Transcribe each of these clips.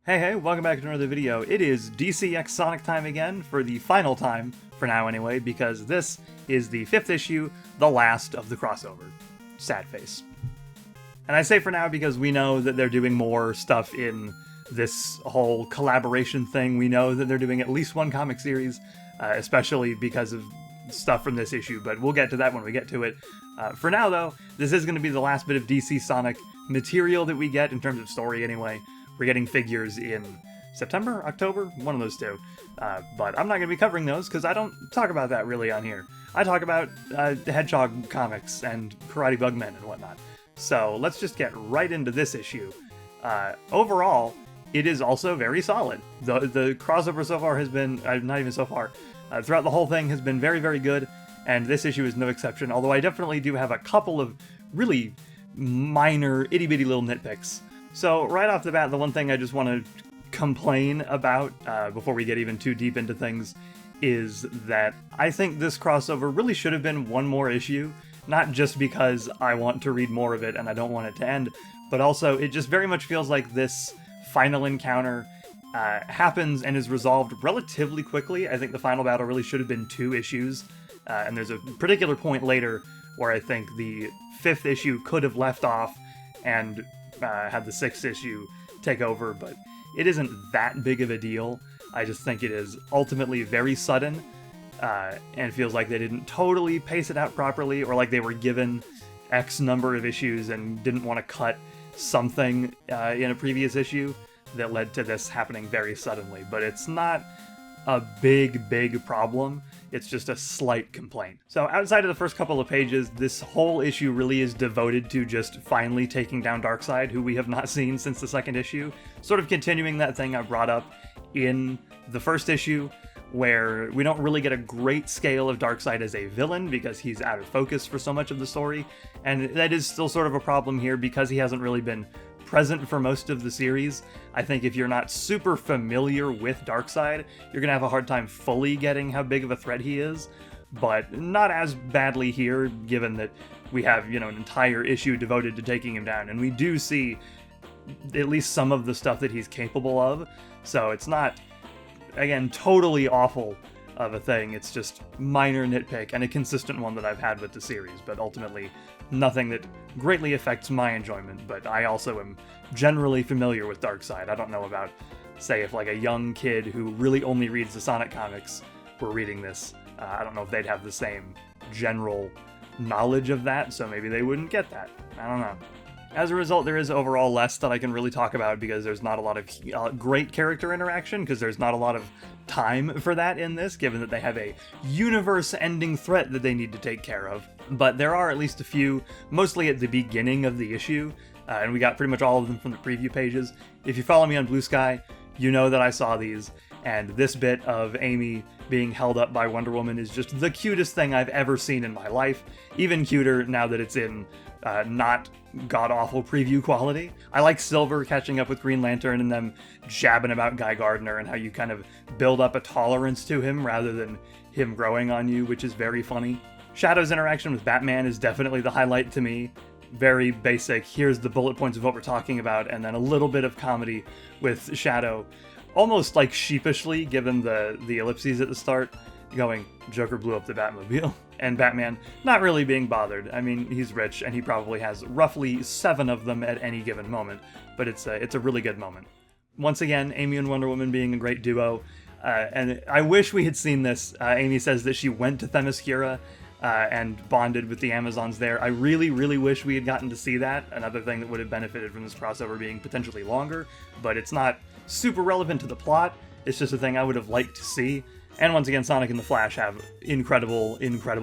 Hey, welcome back to another video. It is DCX Sonic time again, for the final time, for now anyway, because this is the 5th issue, the last of the crossover. Sad face. And I say for now because we know that they're doing more stuff in this whole collaboration thing. We know that they're doing at least one comic series, especially because of stuff from this issue, but we'll get to that when we get to it. For now, though, this is going to be the last bit of DC Sonic material that we get, in terms of story anyway. We're getting figures in September, October, one of those two. But I'm not going to be covering those because I don't talk about that really on here. I talk about the Hedgehog comics and Karate Bugmen and whatnot. So let's just get right into this issue. Overall, it is also very solid. The crossover so far has been, not even so far, throughout the whole thing has been very, very good. And this issue is no exception, although I definitely do have a couple of really minor, itty-bitty little nitpicks. So, right off the bat, the one thing I just want to complain about, before we get even too deep into things, is that I think this crossover really should have been one more issue, not just because I want to read more of it and I don't want it to end, but also it just very much feels like this final encounter happens and is resolved relatively quickly. I think the final battle really should have been 2 issues, and there's a particular point later where I think the 5th issue could have left off and had the 6th issue take over, but it isn't that big of a deal. I just think it is ultimately very sudden, and feels like they didn't totally pace it out properly, or like they were given X number of issues and didn't want to cut something in a previous issue that led to this happening very suddenly. But it's not a big problem. It's just a slight complaint. So outside of the first couple of pages, this whole issue really is devoted to just finally taking down Darkseid, who we have not seen since the 2nd issue. Sort of continuing that thing I brought up in the 1st issue, where we don't really get a great scale of Darkseid as a villain because he's out of focus for so much of the story. And that is still sort of a problem here because he hasn't really been present for most of the series. I think if you're not super familiar with Darkseid, you're gonna have a hard time fully getting how big of a threat he is, but not as badly here, given that we have, an entire issue devoted to taking him down, and we do see at least some of the stuff that he's capable of, so it's not, again, totally awful of a thing. It's just minor nitpick and a consistent one that I've had with the series, but ultimately nothing that greatly affects my enjoyment. But I also am generally familiar with Darkseid. I don't know about, say, if like a young kid who really only reads the Sonic comics were reading this. I don't know if they'd have the same general knowledge of that, so maybe they wouldn't get that. I don't know. As a result, there is overall less that I can really talk about because there's not a lot of great character interaction, because there's not a lot of time for that in this, given that they have a universe-ending threat that they need to take care of. But there are at least a few, mostly at the beginning of the issue, and we got pretty much all of them from the preview pages. If you follow me on Blue Sky, you know that I saw these, and this bit of Amy being held up by Wonder Woman is just the cutest thing I've ever seen in my life. Even cuter now that it's in not god-awful preview quality. I like Silver catching up with Green Lantern and them jabbing about Guy Gardner and how you kind of build up a tolerance to him rather than him growing on you, which is very funny. Shadow's interaction with Batman is definitely the highlight to me. Very basic, here's the bullet points of what we're talking about, and then a little bit of comedy with Shadow, almost like sheepishly, given the ellipses at the start, going, Joker blew up the Batmobile. And Batman not really being bothered. I mean, he's rich, and he probably has roughly 7 of them at any given moment, but it's a really good moment. Once again, Amy and Wonder Woman being a great duo, and I wish we had seen this. Amy says that she went to Themyscira and bonded with the Amazons there. I really, really wish we had gotten to see that. Another thing that would have benefited from this crossover being potentially longer, but it's not super relevant to the plot. It's just a thing I would have liked to see. And once again, Sonic and the Flash have incredible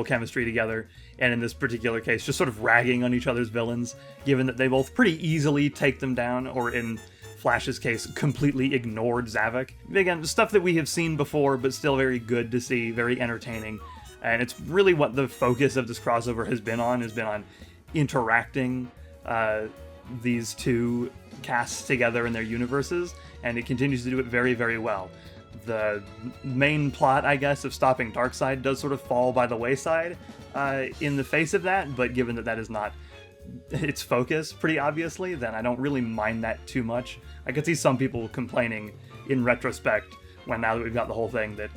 chemistry together, and in this particular case, just sort of ragging on each other's villains, given that they both pretty easily take them down, or in Flash's case, completely ignored Zavok. Again, stuff that we have seen before, but still very good to see, very entertaining, and it's really what the focus of this crossover has been on interacting these two casts together in their universes, and it continues to do it very, very well. The main plot, I guess, of stopping Darkseid does sort of fall by the wayside in the face of that, but given that that is not its focus pretty obviously, then I don't really mind that too much. I could see some people complaining in retrospect, when now that we've got the whole thing, that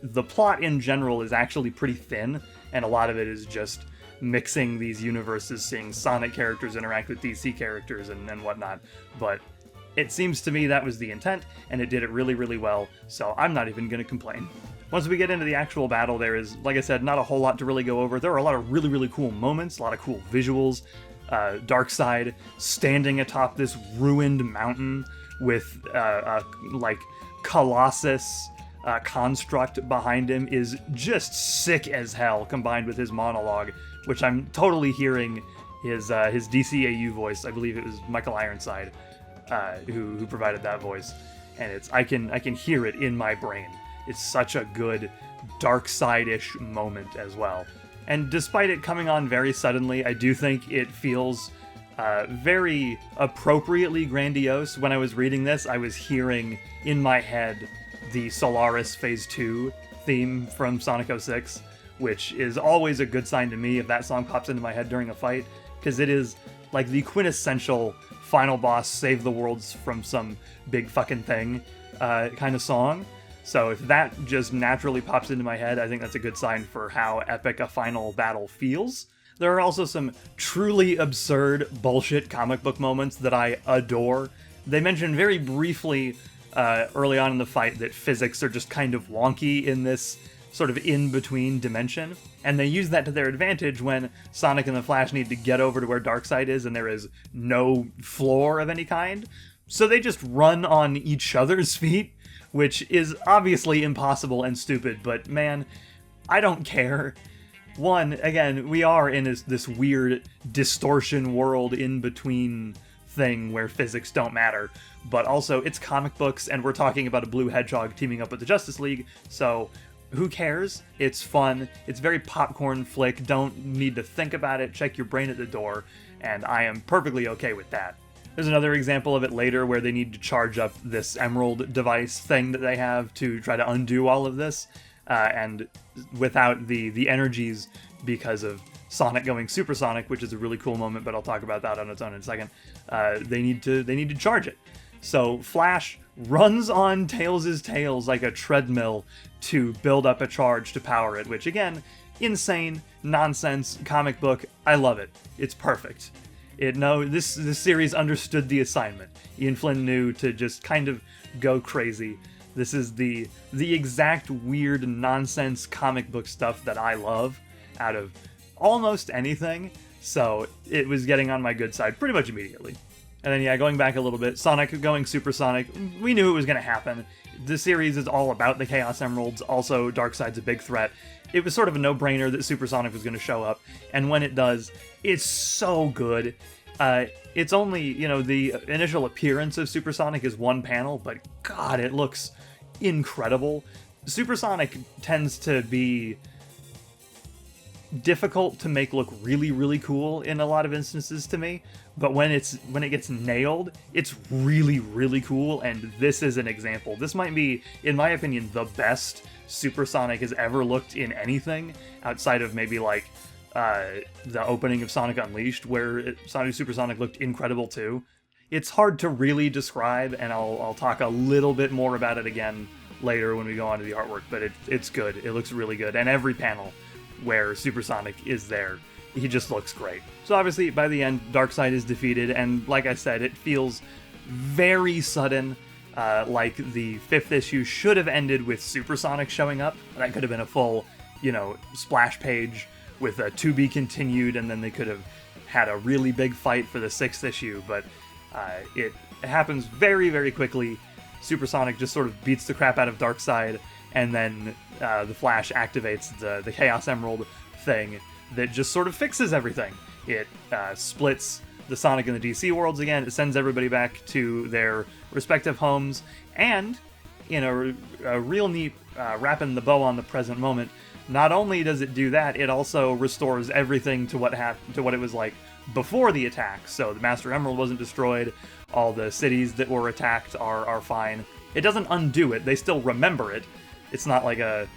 the plot in general is actually pretty thin, and a lot of it is just mixing these universes, seeing Sonic characters interact with DC characters and whatnot. But it seems to me that was the intent, and it did it really, really well, so I'm not even going to complain. Once we get into the actual battle, there is, like I said, not a whole lot to really go over. There are a lot of really, really cool moments, a lot of cool visuals. Darkseid standing atop this ruined mountain with like Colossus construct behind him is just sick as hell, combined with his monologue, which I'm totally hearing his DCAU voice. I believe it was Michael Ironside who provided that voice, and I can hear it in my brain. It's such a good Darkseid-ish moment as well. And despite it coming on very suddenly, I do think it feels very appropriately grandiose. When I was reading this, I was hearing in my head the Solaris Phase 2 theme from Sonic 06, which is always a good sign to me if that song pops into my head during a fight, because it is like the quintessential final boss save the worlds from some big fucking thing kind of song. So if that just naturally pops into my head, I think that's a good sign for how epic a final battle feels. There are also some truly absurd bullshit comic book moments that I adore. They mention very briefly early on in the fight that physics are just kind of wonky in this sort of in-between dimension, and they use that to their advantage when Sonic and the Flash need to get over to where Darkseid is and there is no floor of any kind. So they just run on each other's feet, which is obviously impossible and stupid, but man, I don't care. One, again, we are in this weird distortion world in between thing where physics don't matter, but also it's comic books and we're talking about a blue hedgehog teaming up with the Justice League, so who cares? It's fun. It's very popcorn flick. Don't need to think about it. Check your brain at the door, and I am perfectly okay with that. There's another example of it later where they need to charge up this emerald device thing that they have to try to undo all of this, and without the energies because of Sonic going supersonic, which is a really cool moment, but I'll talk about that on its own in a second. They need to charge it. So Flash runs on Tails' tails like a treadmill to build up a charge to power it, which again, insane, nonsense, comic book. I love it. It's perfect. This series understood the assignment. Ian Flynn knew to just kind of go crazy. This is the exact weird nonsense comic book stuff that I love out of almost anything, so it was getting on my good side pretty much immediately. And then, yeah, going back a little bit, Sonic going supersonic, we knew it was going to happen. The series is all about the Chaos Emeralds, also Darkseid's a big threat. It was sort of a no-brainer that Supersonic was going to show up, and when it does, it's so good. It's only, the initial appearance of Supersonic is one panel, but God, it looks incredible. Supersonic tends to be difficult to make look really, really cool in a lot of instances to me, but when it gets nailed, it's really, really cool, and this is an example. This might be, in my opinion, the best Supersonic has ever looked in anything, outside of maybe like the opening of Sonic Unleashed, where Sonic Supersonic looked incredible too. It's hard to really describe, and I'll talk a little bit more about it again later when we go on to the artwork, but it's good. It looks really good, and every panel where Supersonic is there, he just looks great. So obviously, by the end, Darkseid is defeated, and like I said, it feels very sudden, like the 5th issue should have ended with Supersonic showing up. That could have been a full, splash page with a to be continued, and then they could have had a really big fight for the 6th issue, but it happens very, very quickly. Supersonic just sort of beats the crap out of Darkseid, and then the Flash activates the Chaos Emerald thing that just sort of fixes everything. It splits the Sonic and the DC worlds again, it sends everybody back to their respective homes, and in a real neat wrapping the bow on the present moment, not only does it do that, it also restores everything to what it was like before the attack. So the Master Emerald wasn't destroyed, all the cities that were attacked are fine. It doesn't undo it, they still remember it. It's not like a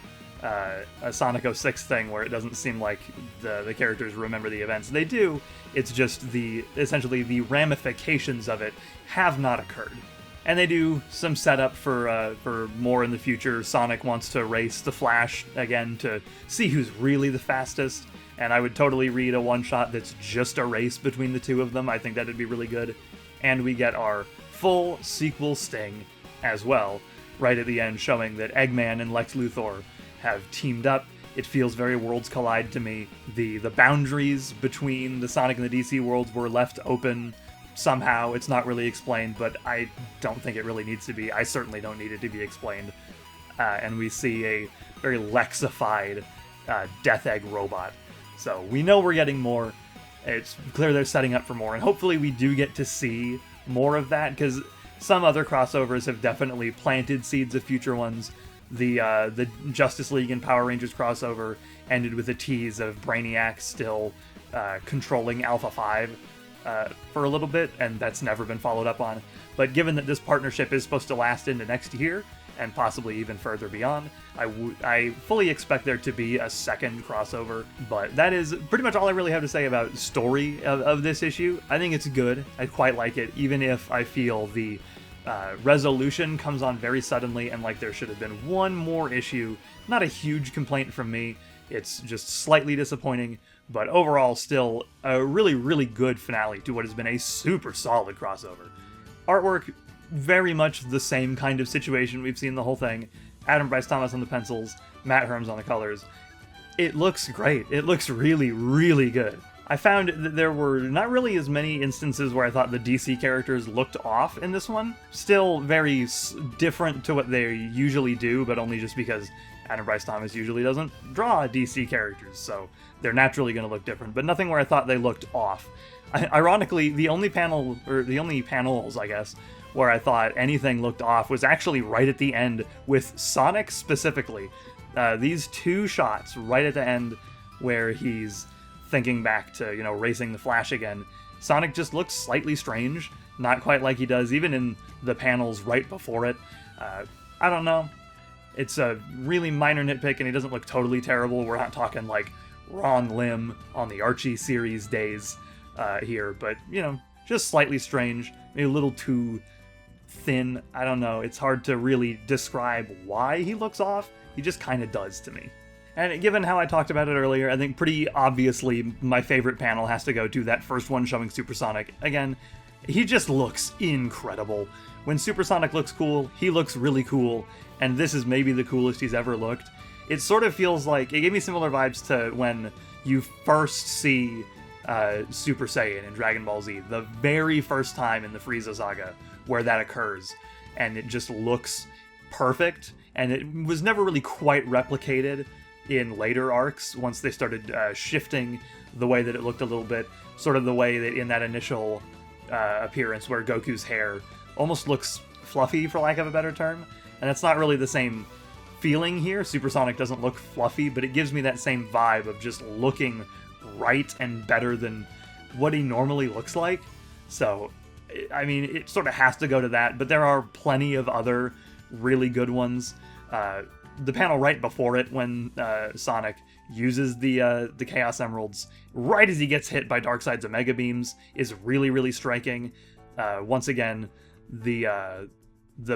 a Sonic 06 thing where it doesn't seem like the characters remember the events. They do. It's just essentially the ramifications of it have not occurred. And they do some setup for more in the future. Sonic wants to race the Flash again to see who's really the fastest. And I would totally read a one-shot that's just a race between the two of them. I think that'd be really good. And we get our full sequel sting as well, right at the end, showing that Eggman and Lex Luthor have teamed up. It feels very Worlds Collide to me. The boundaries between the Sonic and the DC worlds were left open somehow. It's not really explained, but I don't think it really needs to be. I certainly don't need it to be explained. And we see a very Lexified Death Egg robot. So we know we're getting more. It's clear they're setting up for more, and hopefully we do get to see more of that, because some other crossovers have definitely planted seeds of future ones. The Justice League and Power Rangers crossover ended with a tease of Brainiac still controlling Alpha 5 for a little bit, and that's never been followed up on. But given that this partnership is supposed to last into next year, and possibly even further beyond, I fully expect there to be a second crossover. But that is pretty much all I really have to say about story of this issue. I think it's good. I quite like it, even if I feel the resolution comes on very suddenly, and like there should have been one more issue. Not a huge complaint from me. It's just slightly disappointing, but overall still a really, really good finale to what has been a super solid crossover. Artwork, very much the same kind of situation we've seen the whole thing. Adam Bryce Thomas on the pencils, Matt Herms on the colors. It looks great. It looks really, really good. I found that there were not really as many instances where I thought the DC characters looked off in this one. Still very different to what they usually do, but only just because Adam Bryce Thomas usually doesn't draw DC characters, so they're naturally going to look different, but nothing where I thought they looked off. Ironically, the only panels, I guess, where I thought anything looked off was actually right at the end with Sonic specifically. These two shots right at the end where he's thinking back to, racing the Flash again. Sonic just looks slightly strange, not quite like he does even in the panels right before it. I don't know. It's a really minor nitpick, and he doesn't look totally terrible. We're not talking like Ron Lim on the Archie series days here, but, just slightly strange, maybe a little too thin. I don't know. It's hard to really describe why he looks off. He just kind of does to me. And given how I talked about it earlier, I think pretty obviously my favorite panel has to go to that first one showing Supersonic. Again, he just looks incredible. When Supersonic looks cool, he looks really cool, and this is maybe the coolest he's ever looked. It sort of feels like, it gave me similar vibes to when you first see Super Saiyan in Dragon Ball Z, the very first time in the Frieza saga where that occurs, and it just looks perfect, and it was never really quite replicated in later arcs once they started shifting the way that it looked a little bit, sort of the way that in that initial appearance where Goku's hair almost looks fluffy, for lack of a better term, and it's not really the same feeling here. Supersonic doesn't look fluffy, but it gives me that same vibe of just looking right and better than what he normally looks like. So, I mean, it sort of has to go to that, but there are plenty of other really good ones. The panel right before it, when Sonic uses the Chaos Emeralds right as he gets hit by Darkseid's Omega Beams, is really, really striking. Once again, the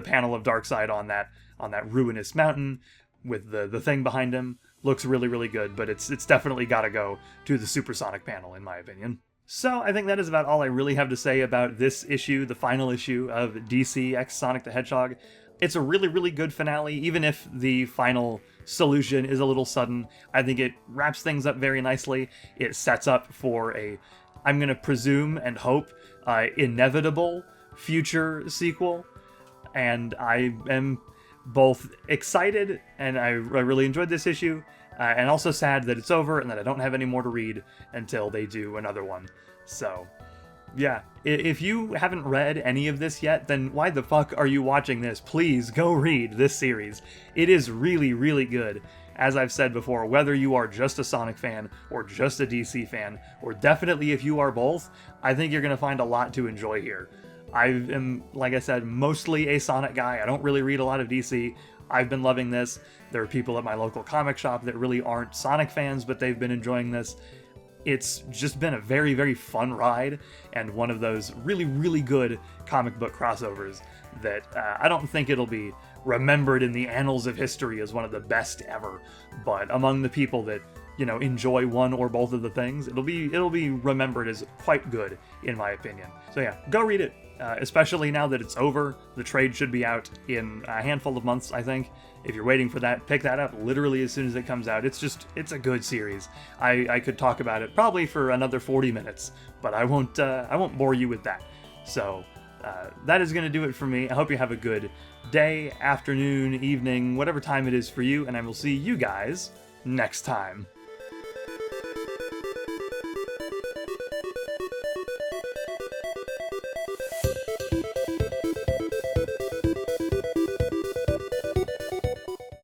panel of Darkseid on that ruinous mountain with the thing behind him looks really, really good, but it's definitely got to go to the Supersonic panel, in my opinion. So I think that is about all I really have to say about this issue, the final issue of DC X Sonic the Hedgehog. It's a really, really good finale, even if the final solution is a little sudden. I think it wraps things up very nicely. It sets up for I'm going to presume and hope, inevitable future sequel. And I am both excited, and I really enjoyed this issue, and also sad that it's over and that I don't have any more to read until they do another one. So, yeah, if you haven't read any of this yet, then why the fuck are you watching this? Please go read this series. It is really, really good. As I've said before, whether you are just a Sonic fan or just a DC fan, or definitely if you are both, I think you're going to find a lot to enjoy here. I am, like I said, mostly a Sonic guy. I don't really read a lot of DC. I've been loving this. There are people at my local comic shop that really aren't Sonic fans, but they've been enjoying this. It's just been a very, very fun ride, and one of those really, really good comic book crossovers that I don't think it'll be remembered in the annals of history as one of the best ever, but among the people that, you know, enjoy one or both of the things, it'll be remembered as quite good, in my opinion. So yeah, go read it. Especially now that it's over. The trade should be out in a handful of months, I think. If you're waiting for that, pick that up literally as soon as it comes out. It's a good series. I could talk about it probably for another 40 minutes, but I won't bore you with that. So that is going to do it for me. I hope you have a good day, afternoon, evening, whatever time it is for you, and I will see you guys next time.